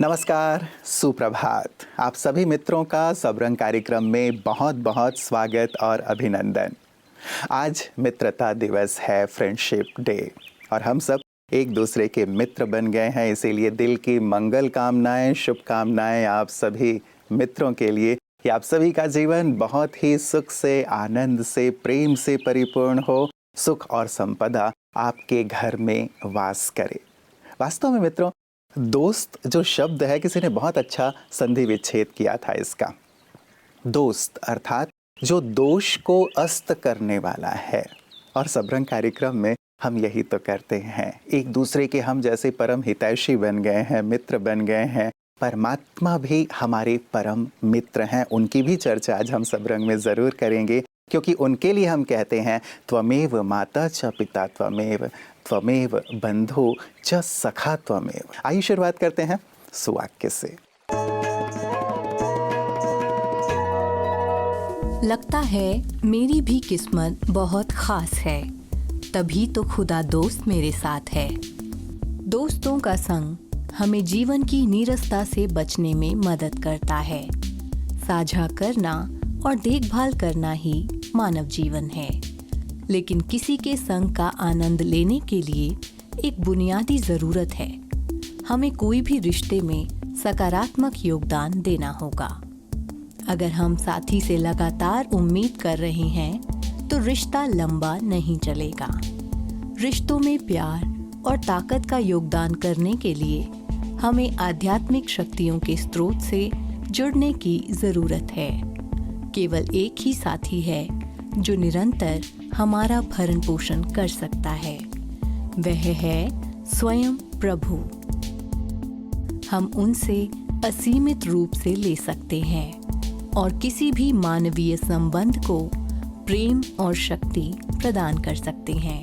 नमस्कार, सुप्रभात। आप सभी मित्रों का सबरंग कार्यक्रम में बहुत बहुत स्वागत और अभिनंदन। आज मित्रता दिवस है, फ्रेंडशिप डे, और हम सब एक दूसरे के मित्र बन गए हैं। इसीलिए दिल की मंगल कामनाएं, शुभकामनाएं आप सभी मित्रों के लिए कि आप सभी का जीवन बहुत ही सुख से, आनंद से, प्रेम से परिपूर्ण हो, सुख और संपदा आपके घर में वास करे। वास्तव में मित्रों, दोस्त जो शब्द है, किसी ने बहुत अच्छा संधि विच्छेद किया था इसका। दोस्त अर्थात जो दोष को अस्त करने वाला है। और सबरंग कार्यक्रम में हम यही तो करते हैं, एक दूसरे के हम जैसे परम हितैषी बन गए हैं, मित्र बन गए हैं। परमात्मा भी हमारे परम मित्र हैं। उनकी भी चर्चा आज हम सबरंग में ज़रूर करेंगे, क्योंकि उनके लिए हम कहते हैं त्वमेव माता च पिता त्वमेव, त्वमेव बंधु च सखा त्वमेव। आइए शुरुआत करते हैं सुवाक्य से। लगता है मेरी भी किस्मत बहुत खास है, तभी तो खुदा दोस्त मेरे साथ है। दोस्तों का संग हमें जीवन की नीरसता से बचने में मदद करता है। साझा करना और देखभाल करना ही मानव जीवन है, लेकिन किसी के संग का आनंद लेने के लिए एक बुनियादी ज़रूरत है। हमें कोई भी रिश्ते में सकारात्मक योगदान देना होगा। अगर हम साथी से लगातार उम्मीद कर रहे हैं तो रिश्ता लंबा नहीं चलेगा। रिश्तों में प्यार और ताकत का योगदान करने के लिए हमें आध्यात्मिक शक्तियों के स्रोत से जुड़ने की ज़रूरत है। केवल एक ही साथी है जो निरंतर हमारा भरण पोषण कर सकता है, वह है स्वयं प्रभु। हम उनसे असीमित रूप से ले सकते हैं और किसी भी मानवीय संबंध को प्रेम और शक्ति प्रदान कर सकते हैं।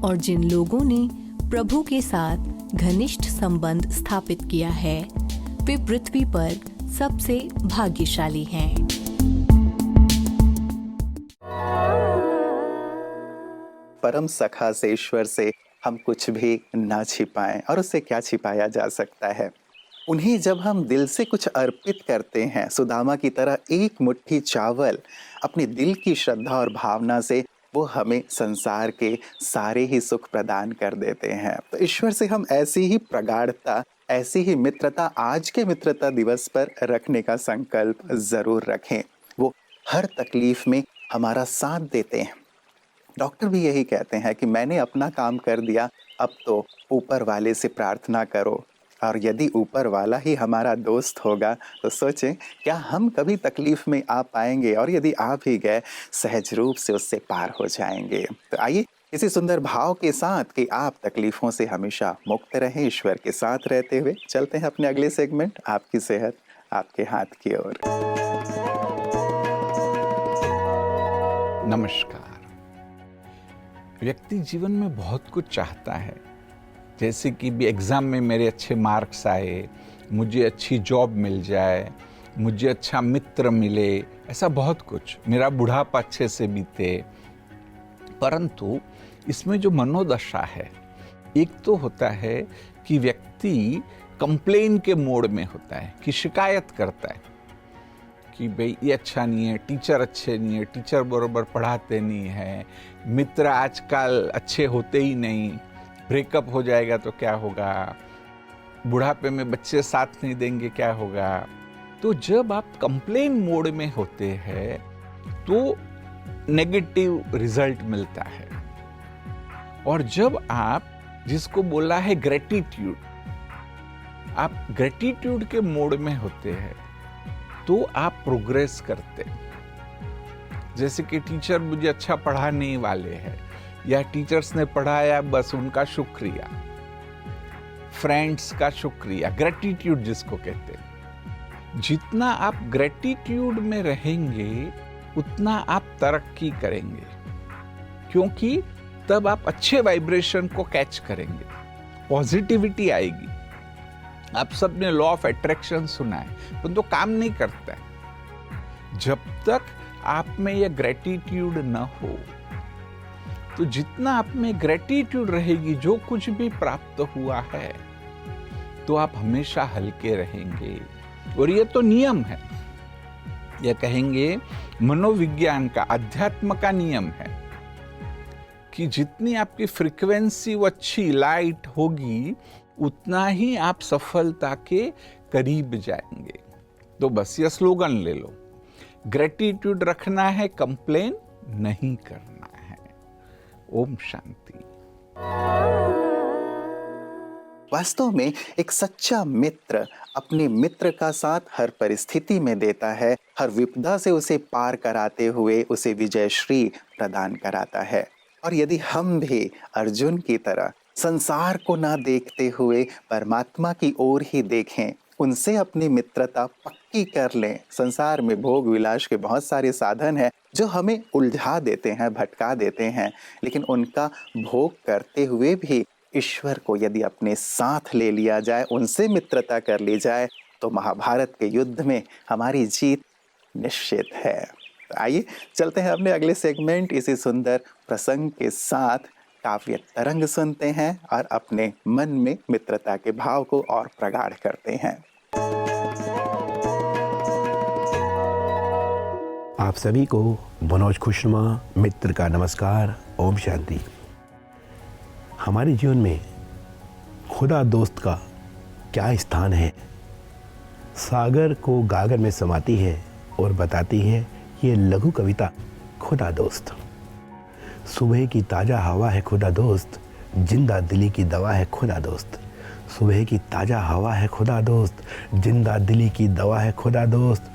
और जिन लोगों ने प्रभु के साथ घनिष्ठ संबंध स्थापित किया है, वे पृथ्वी पर सबसे भाग्यशाली हैं। परम सखा से, ईश्वर से हम कुछ भी ना छिपाएं, और उससे क्या छिपाया जा सकता है। उन्हें जब हम दिल से कुछ अर्पित करते हैं, सुदामा की तरह एक मुट्ठी चावल, अपने दिल की श्रद्धा और भावना से, वो हमें संसार के सारे ही सुख प्रदान कर देते हैं। तो ईश्वर से हम ऐसी ही प्रगाढ़ता, ऐसी ही मित्रता आज के मित्रता दिवस पर रखने का संकल्प जरूर रखें। वो हर तकलीफ में हमारा साथ देते हैं। डॉक्टर भी यही कहते हैं कि मैंने अपना काम कर दिया, अब तो ऊपर वाले से प्रार्थना करो। और यदि ऊपर वाला ही हमारा दोस्त होगा तो सोचें, क्या हम कभी तकलीफ में आ पाएंगे, और यदि आ भी गए, सहज रूप से उससे पार हो जाएंगे। तो आइए इसी सुंदर भाव के साथ कि आप तकलीफों से हमेशा मुक्त रहें, ईश्वर के साथ रहते हुए, चलते हैं अपने अगले सेगमेंट, आपकी सेहत आपके हाथ की ओर। नमस्कार। व्यक्ति जीवन में बहुत कुछ चाहता है, जैसे कि भी एग्ज़ाम में मेरे अच्छे मार्क्स आए, मुझे अच्छी जॉब मिल जाए, मुझे अच्छा मित्र मिले, ऐसा बहुत कुछ, मेरा बुढ़ापा अच्छे से बीते। परंतु इसमें जो मनोदशा है, एक तो होता है कि व्यक्ति कंप्लेन के मोड में होता है, कि शिकायत करता है कि भाई ये अच्छा नहीं है, टीचर अच्छे नहीं है, टीचर बराबर पढ़ाते नहीं है, मित्र आजकल अच्छे होते ही नहीं, ब्रेकअप हो जाएगा तो क्या होगा, बुढ़ापे में बच्चे साथ नहीं देंगे क्या होगा। तो जब आप कंप्लेन मोड में होते हैं तो नेगेटिव रिजल्ट मिलता है। और जब आप, जिसको बोला है ग्रेटिट्यूड, आप ग्रेटिट्यूड के मोड में होते हैं तो आप प्रोग्रेस करते हैं। जैसे कि टीचर मुझे अच्छा पढ़ाने वाले हैं, या टीचर्स ने पढ़ाया, बस उनका शुक्रिया, फ्रेंड्स का शुक्रिया, ग्रेटिट्यूड जिसको कहते हैं। जितना आप ग्रेटिट्यूड में रहेंगे उतना आप तरक्की करेंगे, क्योंकि तब आप अच्छे वाइब्रेशन को कैच करेंगे, पॉजिटिविटी आएगी। आप सबने लॉ ऑफ अट्रैक्शन सुना है, परंतु तो काम नहीं करता है जब तक आप में यह ग्रेटिट्यूड न हो। तो जितना आप में ग्रेटिट्यूड रहेगी, जो कुछ भी प्राप्त हुआ है तो आप हमेशा हल्के रहेंगे। और ये तो नियम है, ये कहेंगे मनोविज्ञान का, अध्यात्म का नियम है कि जितनी आपकी फ्रीक्वेंसी वो अच्छी लाइट होगी, उतना ही आप सफलता के करीब जाएंगे। तो बस ये स्लोगन ले लो, ग्रेटिट्यूड रखना है, कंप्लेन नहीं करना है। ओम शांति। वास्तव में एक सच्चा मित्र अपने मित्र का साथ हर परिस्थिति में देता है, हर विपदा से उसे पार कराते हुए उसे विजयश्री प्रदान कराता है। और यदि हम भी अर्जुन की तरह संसार को ना देखते हुए परमात्मा की ओर ही देखें, उनसे अपनी मित्रता पक्की कर लें। संसार में भोग विलास के बहुत सारे साधन हैं जो हमें उलझा देते हैं, भटका देते हैं, लेकिन उनका भोग करते हुए भी ईश्वर को यदि अपने साथ ले लिया जाए, उनसे मित्रता कर ली जाए, तो महाभारत के युद्ध में हमारी जीत निश्चित है। तो आइए चलते हैं अपने अगले सेगमेंट इसी सुंदर प्रसंग के साथ। काव्य तरंग सुनते हैं और अपने मन में मित्रता के भाव को और प्रगाढ़ करते हैं। आप सभी को मनोज खुशनुमा मित्र का नमस्कार। ओम शांति। हमारे जीवन में खुदा दोस्त का क्या स्थान है? सागर को गागर में समाती है और बताती है ये लघु कविता खुदा दोस्त। सुबह की ताज़ा हवा है खुदा दोस्त, जिंदा दिली की दवा है खुदा दोस्त। सुबह की ताज़ा हवा है खुदा दोस्त, जिंदा दिली की दवा है खुदा दोस्त।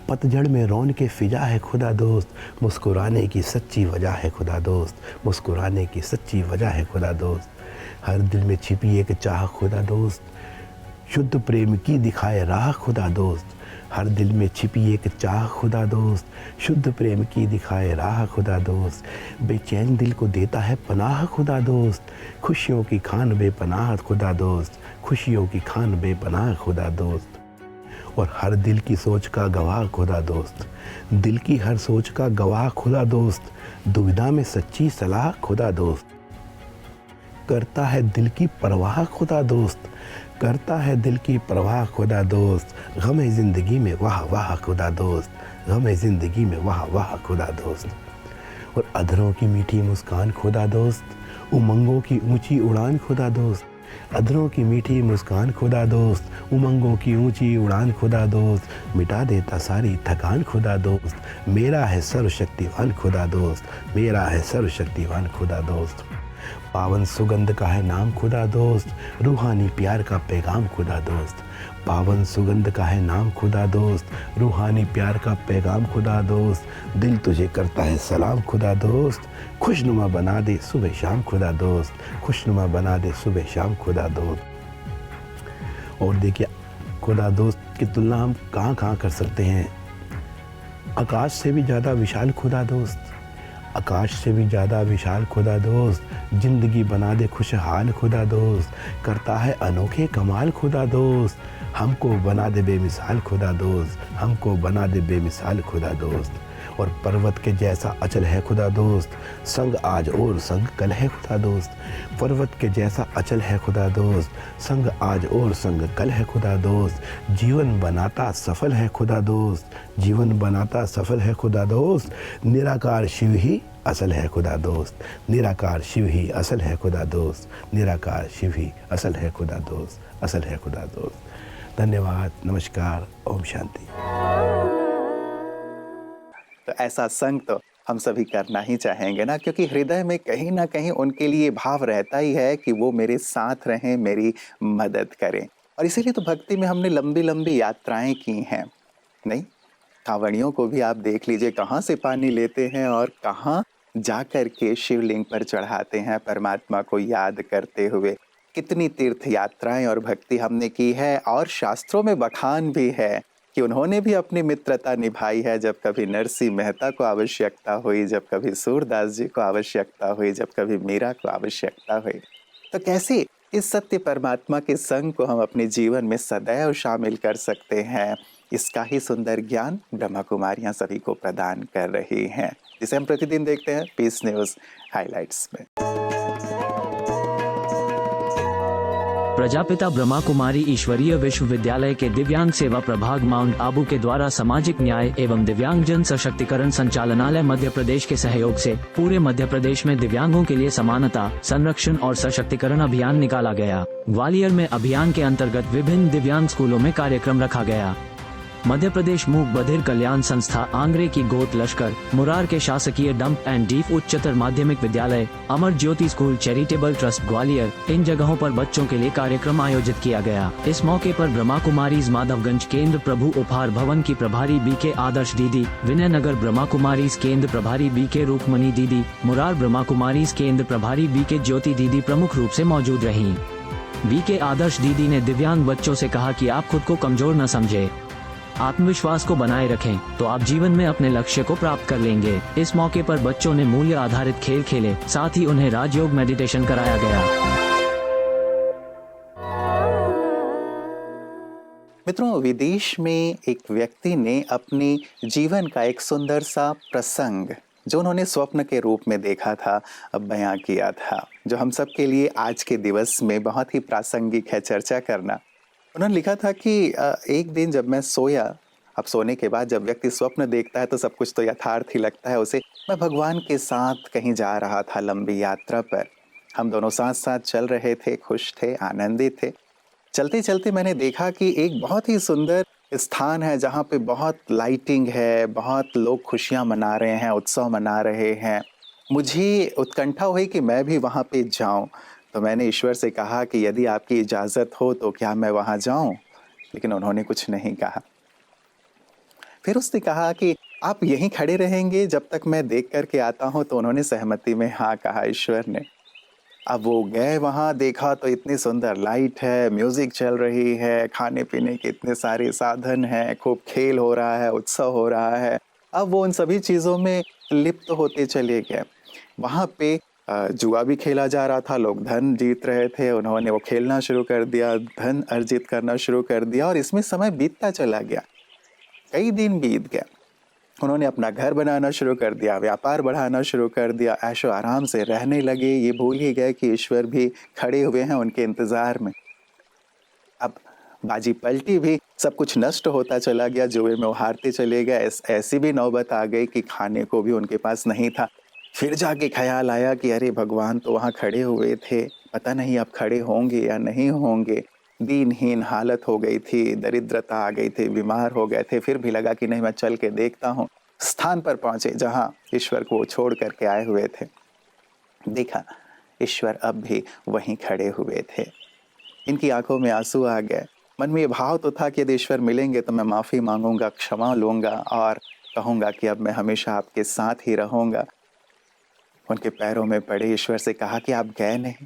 पतझड़ में रौन के फिजा है खुदा दोस्त, मुस्कुराने की सच्ची वजह है खुदा दोस्त। मुस्कुराने की सच्ची वजह है खुदा दोस्त। हर दिल में छिपी एक चाह खुदा दोस्त, शुद्ध प्रेम की दिखाए राह खुदा दोस्त। हर दिल में छिपी एक चाह खुदा दोस्त, शुद्ध प्रेम की दिखाए राह खुदा दोस्त। बेचैन दिल को देता है पनाह खुदा दोस्त, खुशियों की खान बेपनाह खुदा दोस्त। खुशियों की खान बेपनाह खुदा दोस्त। और हर दिल की सोच का गवाह खुदा दोस्त, दिल की हर सोच का गवाह खुदा दोस्त। दुविधा में सच्ची सलाह खुदा दोस्त, करता है दिल की परवाह खुदा दोस्त। करता है दिल की परवाह खुदा दोस्त। गम ज़िंदगी में वाह वाह खुदा दोस्त, गम ज़िंदगी में वाह वाह खुदा दोस्त। और अधरों की मीठी मुस्कान खुदा दोस्त, उमंगों की ऊंची उड़ान खुदा दोस्त। अधरों की मीठी मुस्कान खुदा दोस्त, उमंगों की ऊंची उड़ान खुदा दोस्त। मिटा देता सारी थकान खुदा दोस्त, मेरा है सर्वशक्तिवान खुदा दोस्त। मेरा है सर्वशक्तिवान खुदा दोस्त। पावन सुगंध का है नाम खुदा दोस्त, रूहानी प्यार का पैगाम खुदा दोस्त। पावन सुगंध का है नाम खुदा दोस्त, रूहानी प्यार का पैगाम खुदा दोस्त। दिल तुझे करता है सलाम खुदा दोस्त, खुशनुमा बना दे सुबह शाम खुदा दोस्त। खुशनुमा बना दे सुबह शाम खुदा दोस्त। और देखिए, खुदा दोस्त की तुलना हम कहाँ कहाँ कर सकते हैं। आकाश से भी ज़्यादा विशाल खुदा दोस्त, आकाश से भी ज़्यादा विशाल खुदा दोस्त। ज़िंदगी बना दे खुशहाल खुदा दोस्त, करता है अनोखे कमाल खुदा दोस्त। हमको बना दे बेमिसाल खुदा दोस्त, हमको बना दे बेमिसाल खुदा दोस्त। और पर्वत के जैसा अचल है खुदा दोस्त, संग आज और संग कल है खुदा दोस्त। पर्वत के जैसा अचल है खुदा दोस्त, संग आज और संग कल है खुदा दोस्त। जीवन बनाता सफल है खुदा दोस्त, जीवन बनाता सफल है खुदा दोस्त। निराकार शिव ही असल है खुदा दोस्त, निराकार शिव ही असल है खुदा दोस्त। निराकार शिव ही असल है खुदा दोस्त, असल है खुदा दोस्त। धन्यवाद, नमस्कार, ओम शांति। तो ऐसा संग तो हम सभी करना ही चाहेंगे ना, क्योंकि हृदय में कहीं ना कहीं उनके लिए भाव रहता ही है कि वो मेरे साथ रहें, मेरी मदद करें। और इसीलिए तो भक्ति में हमने लंबी लंबी यात्राएं की हैं। नहीं, कांवड़ियों को भी आप देख लीजिए, कहाँ से पानी लेते हैं और कहाँ जाकर के शिवलिंग पर चढ़ाते हैं परमात्मा को याद करते हुए। कितनी तीर्थ यात्राएं और भक्ति हमने की है। और शास्त्रों में बखान भी है कि उन्होंने भी अपनी मित्रता निभाई है। जब कभी नरसिंह मेहता को आवश्यकता हुई, जब कभी सूरदास जी को आवश्यकता हुई, जब कभी मीरा को आवश्यकता हुई। तो कैसे इस सत्य परमात्मा के संग को हम अपने जीवन में सदैव शामिल कर सकते हैं, इसका ही सुंदर ज्ञान ब्रह्मा कुमारियां सभी को प्रदान कर रही हैं, जिसे हम प्रतिदिन देखते हैं पीस न्यूज़ हाइलाइट्स में। प्रजापिता ब्रह्मा कुमारी ईश्वरीय विश्वविद्यालय के दिव्यांग सेवा प्रभाग माउंट आबू के द्वारा सामाजिक न्याय एवं दिव्यांग जन सशक्तिकरण संचालनालय मध्य प्रदेश के सहयोग से पूरे मध्य प्रदेश में दिव्यांगों के लिए समानता, संरक्षण और सशक्तिकरण अभियान निकाला गया। ग्वालियर में अभियान के अंतर्गत विभिन्न दिव्यांग स्कूलों में कार्यक्रम रखा गया। मध्य प्रदेश मूक बधिर कल्याण संस्था, आंग्रे की गोत लश्कर, मुरार के शासकीय डंप एंड डीफ उच्चतर माध्यमिक विद्यालय, Amar Jyoti school charitable trust Gwalior, इन जगहों पर बच्चों के लिए कार्यक्रम आयोजित किया गया। इस मौके पर ब्रह्मा कुमारीज माधवगंज केंद्र प्रभु उपहार भवन की प्रभारी BK आदर्श दीदी, विनय नगर ब्रह्मा कुमारीज केंद्र प्रभारी BK रूपमणि दीदी, मुरार ब्रह्मा कुमारीज केंद्र प्रभारी BK ज्योति दीदी प्रमुख रूप से मौजूद रहीं। BK आदर्श दीदी ने दिव्यांग बच्चों से कहा कि आप खुद को कमजोर न समझे, आत्मविश्वास को बनाए रखें तो आप जीवन में अपने लक्ष्य को प्राप्त कर लेंगे। इस मौके पर बच्चों ने मूल्य आधारित खेल खेले, साथ ही उन्हें राजयोग मेडिटेशन कराया गया। मित्रों, विदेश में एक व्यक्ति ने अपने जीवन का एक सुंदर सा प्रसंग जो उन्होंने स्वप्न के रूप में देखा था, अब बयां किया था, जो हम सब के लिए आज के दिवस में बहुत ही प्रासंगिक है चर्चा करना। उन्होंने लिखा था कि एक दिन जब मैं सोया, अब सोने के बाद जब व्यक्ति स्वप्न देखता है तो सब कुछ तो यथार्थ ही लगता है उसे। मैं भगवान के साथ कहीं जा रहा था लंबी यात्रा पर, हम दोनों साथ साथ चल रहे थे, खुश थे, आनंदित थे। चलते चलते मैंने देखा कि एक बहुत ही सुंदर स्थान है जहाँ पे बहुत लाइटिंग है, बहुत लोग खुशियाँ मना रहे हैं, उत्सव मना रहे हैं। मुझे उत्कंठा हुई कि मैं भी वहाँ पे जाऊँ, तो मैंने ईश्वर से कहा कि यदि आपकी इजाज़त हो तो क्या मैं वहाँ जाऊँ, लेकिन उन्होंने कुछ नहीं कहा। फिर उसने कहा कि आप यहीं खड़े रहेंगे जब तक मैं देख करके आता हूँ, तो उन्होंने सहमति में हाँ कहा ईश्वर ने। अब वो गए वहाँ, देखा तो इतनी सुंदर लाइट है, म्यूज़िक चल रही है, खाने पीने के इतने सारे साधन हैं, खूब खेल हो रहा है, उत्सव हो रहा है। अब वो उन सभी चीज़ों में लिप्त होते चले गए। वहाँ पे जुआ भी खेला जा रहा था, लोग धन जीत रहे थे, उन्होंने वो खेलना शुरू कर दिया, धन अर्जित करना शुरू कर दिया और इसमें समय बीतता चला गया। कई दिन बीत गए, उन्होंने अपना घर बनाना शुरू कर दिया, व्यापार बढ़ाना शुरू कर दिया, ऐशो आराम से रहने लगे। ये भूल ही गए कि ईश्वर भी खड़े हुए हैं उनके इंतज़ार में। अब बाजी पलटी भी, सब कुछ नष्ट होता चला गया, जुए में वो हारते चले गए। ऐसी भी नौबत आ गई कि खाने को भी उनके पास नहीं था। फिर जाके ख्याल आया कि अरे भगवान तो वहाँ खड़े हुए थे, पता नहीं अब खड़े होंगे या नहीं होंगे। दीनहीन हालत हो गई थी, दरिद्रता आ गई थी, बीमार हो गए थे। फिर भी लगा कि नहीं, मैं चल के देखता हूँ। स्थान पर पहुँचे जहाँ ईश्वर को छोड़ करके आए हुए थे। देखा ईश्वर अब भी वहीं खड़े हुए थे। इनकी आंखों में आंसू आ गए। मन में ये भाव तो था कि यदि ईश्वर मिलेंगे तो मैं माफ़ी मांगूंगा, क्षमा लूँगा और कहूँगा कि अब मैं हमेशा आपके साथ ही रहूँगा। उनके पैरों में पड़े, ईश्वर से कहा कि आप गए नहीं।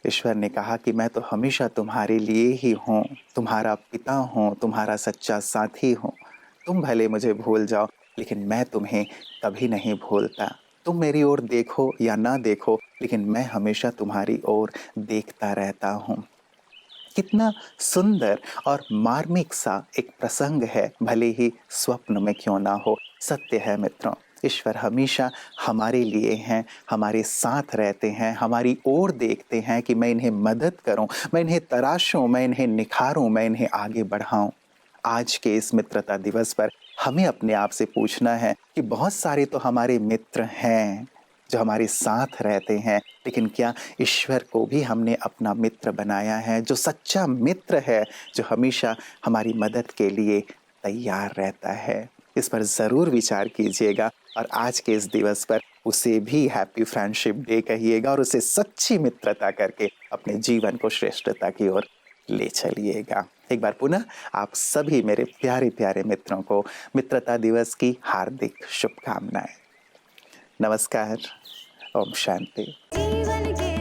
ईश्वर ने कहा कि मैं तो हमेशा तुम्हारे लिए ही हूँ, तुम्हारा पिता हूँ, तुम्हारा सच्चा साथी हूँ। तुम भले मुझे भूल जाओ, लेकिन मैं तुम्हें कभी नहीं भूलता। तुम मेरी ओर देखो या ना देखो, लेकिन मैं हमेशा तुम्हारी ओर देखता रहता हूँ। कितना सुंदर और मार्मिक सा एक प्रसंग है, भले ही स्वप्न में क्यों ना हो। सत्य है मित्रों, ईश्वर हमेशा हमारे लिए हैं, हमारे साथ रहते हैं, हमारी ओर देखते हैं कि मैं इन्हें मदद करूं, मैं इन्हें तराशूं, मैं इन्हें निखारूं, मैं इन्हें आगे बढ़ाऊं। आज के इस मित्रता दिवस पर हमें अपने आप से पूछना है कि बहुत सारे तो हमारे मित्र हैं जो हमारे साथ रहते हैं, लेकिन क्या ईश्वर को भी हमने अपना मित्र बनाया है, जो सच्चा मित्र है, जो हमेशा हमारी मदद के लिए तैयार रहता है? इस पर ज़रूर विचार कीजिएगा और आज के इस दिवस पर उसे भी हैप्पी फ्रेंडशिप डे कहिएगा और उसे सच्ची मित्रता करके अपने जीवन को श्रेष्ठता की ओर ले चलिएगा। एक बार पुनः आप सभी मेरे प्यारे प्यारे मित्रों को मित्रता दिवस की हार्दिक शुभकामनाएं। नमस्कार। ओम शांति।